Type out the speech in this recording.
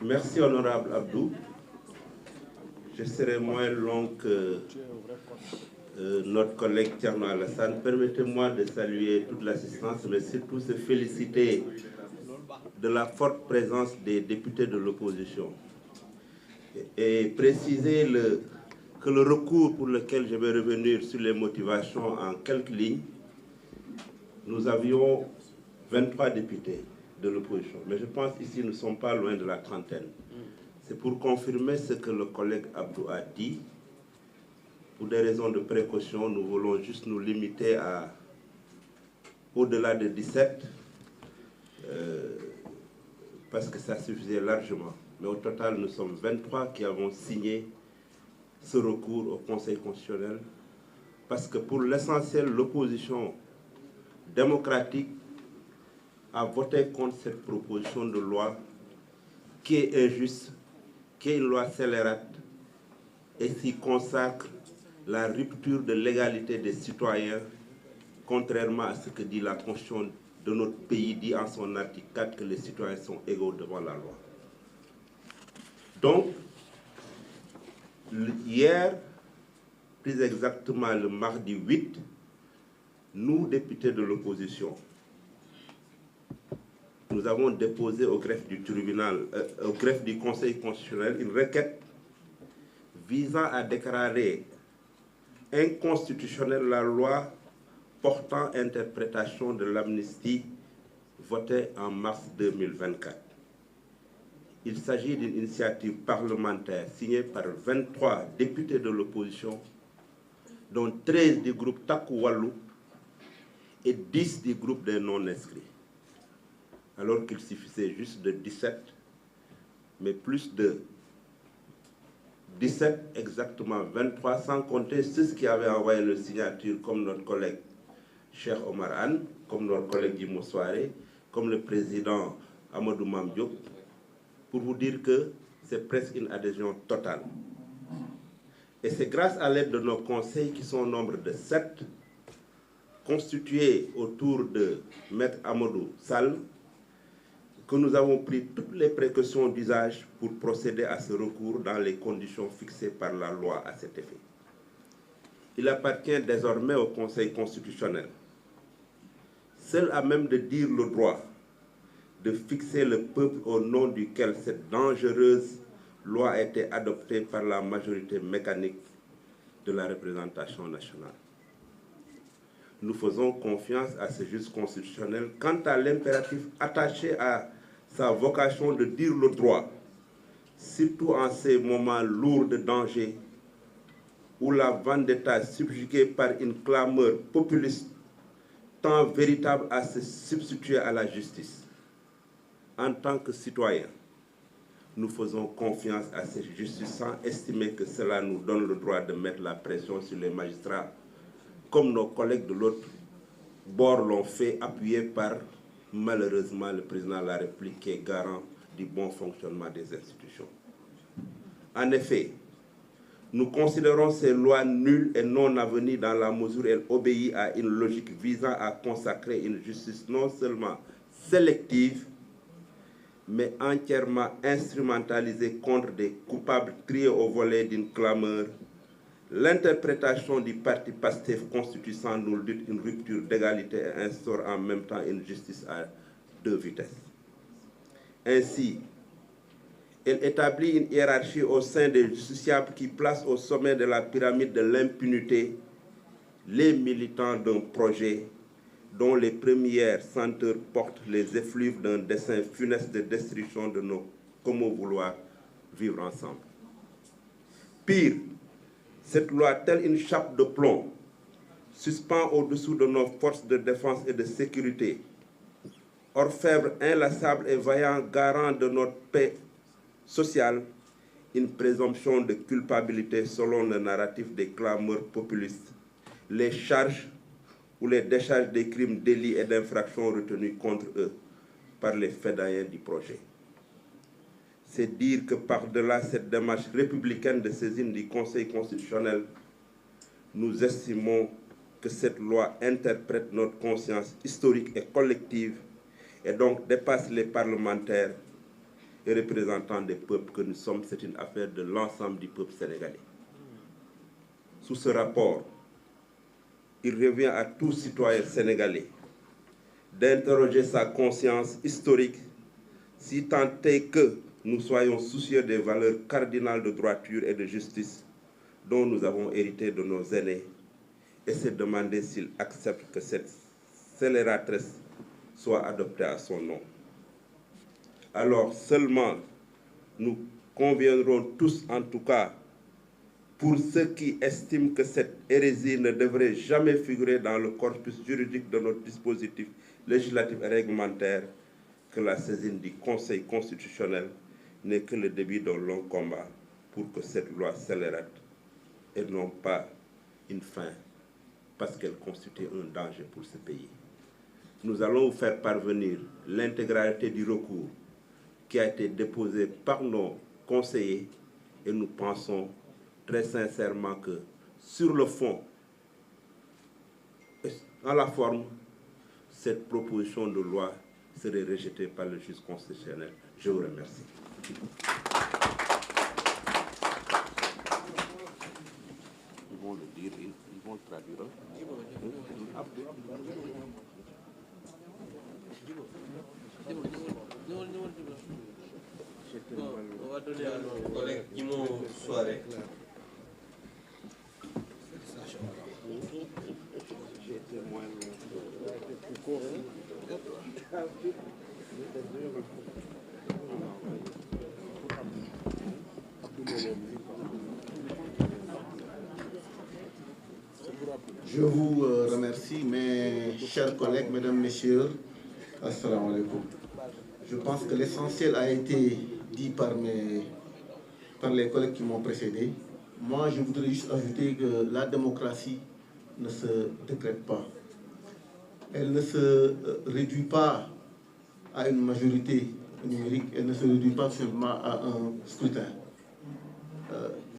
Merci, honorable Abdou. Je serai moins long que notre collègue Thierno Alassane. Permettez-moi de saluer toute l'assistance, mais surtout se féliciter de la forte présence des députés de l'opposition. Et préciser que le recours pour lequel je vais revenir sur les motivations en quelques lignes, nous avions 23 députés de l'opposition. Mais je pense qu'ici, nous ne sommes pas loin de la trentaine. C'est pour confirmer ce que le collègue Abdou a dit. Pour des raisons de précaution, nous voulons juste nous limiter à au-delà de 17, parce que ça suffisait largement. Mais au total, nous sommes 23 qui avons signé ce recours au Conseil constitutionnel, parce que pour l'essentiel, l'opposition démocratique a voté contre cette proposition de loi qui est injuste, qui est une loi scélérate et qui consacre la rupture de l'égalité des citoyens, contrairement à ce que dit la Constitution de notre pays, dit en son article 4 que les citoyens sont égaux devant la loi. Donc, hier, plus exactement le mardi 8, nous, députés de l'opposition, nous avons déposé au greffe du tribunal, au greffe du Conseil constitutionnel, une requête visant à déclarer inconstitutionnelle la loi portant interprétation de l'amnistie votée en mars 2024. Il s'agit d'une initiative parlementaire signée par 23 députés de l'opposition, dont 13 du groupe Taku Wallu et 10 du groupe des non-inscrits. Alors qu'il suffisait juste de 17, mais plus de 17, exactement 23, sans compter ceux qui avaient envoyé leur signature, comme notre collègue Cheikh Omar Anne, comme notre collègue Djimo Soare, comme le président Amadou Mame Diop, pour vous dire que c'est presque une adhésion totale. Et c'est grâce à l'aide de nos conseils qui sont au nombre de 7, constitués autour de Maître Amadou Sall, que nous avons pris toutes les précautions d'usage pour procéder à ce recours dans les conditions fixées par la loi à cet effet. Il appartient désormais au Conseil constitutionnel, seul à même de dire le droit de fixer le peuple au nom duquel cette dangereuse loi a été adoptée par la majorité mécanique de la représentation nationale. Nous faisons confiance à ce juge constitutionnel quant à l'impératif attaché à sa vocation de dire le droit, surtout en ces moments lourds de danger où la vendetta subjuguée par une clameur populiste tend véritable à se substituer à la justice. En tant que citoyens, nous faisons confiance à cette justice sans estimer que cela nous donne le droit de mettre la pression sur les magistrats, comme nos collègues de l'autre bord l'ont fait, appuyés par, malheureusement, le président de la République qui est garant du bon fonctionnement des institutions. En effet, nous considérons ces lois nulles et non avenue dans la mesure où elles obéissent à une logique visant à consacrer une justice non seulement sélective, mais entièrement instrumentalisée contre des coupables triés au volet d'une clameur. L'interprétation du parti PASTEF constitue sans nul doute une rupture d'égalité et instaure en même temps une justice à 2 vitesses. Ainsi, elle établit une hiérarchie au sein des justiciables qui place au sommet de la pyramide de l'impunité les militants d'un projet dont les premières senteurs portent les effluves d'un dessein funeste de destruction de nos comment vouloir vivre ensemble. Pire, cette loi, telle une chape de plomb, suspend au-dessous de nos forces de défense et de sécurité, orfèvre inlassable et vaillant garant de notre paix sociale, une présomption de culpabilité selon le narratif des clameurs populistes, les charges ou les décharges des crimes, délits et d'infractions retenus contre eux par les fédérations du projet. C'est dire que par-delà cette démarche républicaine de saisine du Conseil constitutionnel, nous estimons que cette loi interprète notre conscience historique et collective et donc dépasse les parlementaires et représentants des peuples que nous sommes, c'est une affaire de l'ensemble du peuple sénégalais. Sous ce rapport, il revient à tout citoyen sénégalais d'interroger sa conscience historique si tant est que nous soyons soucieux des valeurs cardinales de droiture et de justice dont nous avons hérité de nos aînés et se demander s'ils acceptent que cette scélératrice soit adoptée à son nom. Alors seulement nous conviendrons tous, en tout cas, pour ceux qui estiment que cette hérésie ne devrait jamais figurer dans le corpus juridique de notre dispositif législatif et réglementaire, que la saisine du Conseil constitutionnel n'est que le début d'un long combat pour que cette loi scélérate et non pas une fin, parce qu'elle constitue un danger pour ce pays. Nous allons vous faire parvenir l'intégralité du recours qui a été déposé par nos conseillers et nous pensons très sincèrement que sur le fond et dans la forme, cette proposition de loi serait rejetée par le juge constitutionnel. Je vous remercie. Ils vont le dire, ils vont le traduire. On va donner à nos collègues qui m'ont soiré. Je vous remercie, mes chers collègues, mesdames, messieurs. Assalamu alaikum. Je pense que l'essentiel a été dit par les collègues qui m'ont précédé. Moi, je voudrais juste ajouter que la démocratie ne se décrète pas. Elle ne se réduit pas à une majorité numérique, elle ne se réduit pas seulement à un scrutin.